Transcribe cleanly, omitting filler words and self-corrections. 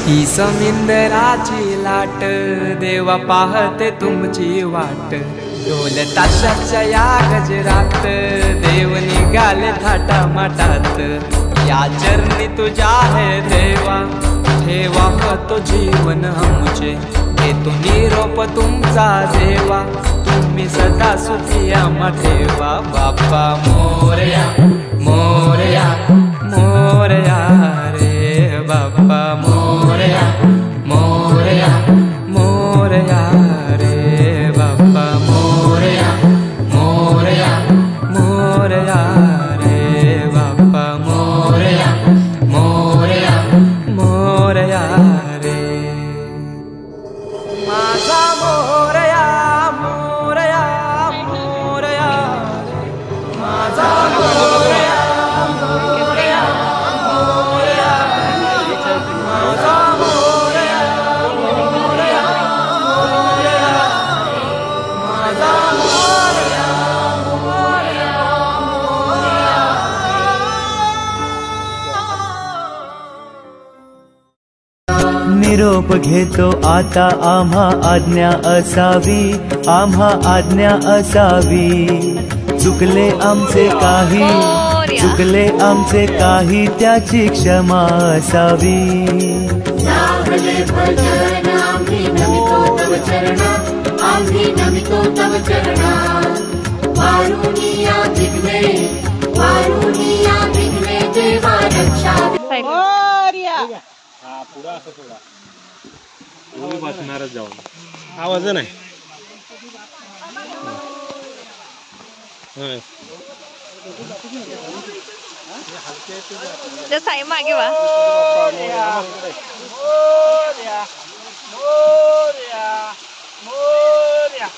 ही समिंदराची लाट देवा पाहते तुमची वाट। ढोल ताशाच्या या गजरात देव निघाले थाटा माटात। या चरणी तुझ्या है देवा ठेवा तो जीवन आमचे। घेतो निरोप तुमचा देवा तुम्ही सदा सुखी आम्हा ठेवा। बाप्पा मोरया मोरया मोरया रे बाप्पा मोरया मोरया मोरया रे बाप्पा मोरया मोरया मोरया रे बाप्पा मोरया मोरया मोरया रे माझा मोरया मोरया मोरया माझा मोरया मोरया मोरया माझा मोरया मोरया मोरया माझा मोरया मोरया निरोप घेतो आता आम्हा आज्ञा असावी आम्हा आज्ञा असावी। चुकले आमचे काही चुकले आमचे काही त्याची क्षमा असावी। लागले भजन आम्ही नमितो तव चरणा आम्ही नमितो तव चरणा। वारुणिया विघ्ने देवा रक्षा। बसणारच जाऊन आवाज नाही। साई मागे वा मोरया मोरया मोरया मोरया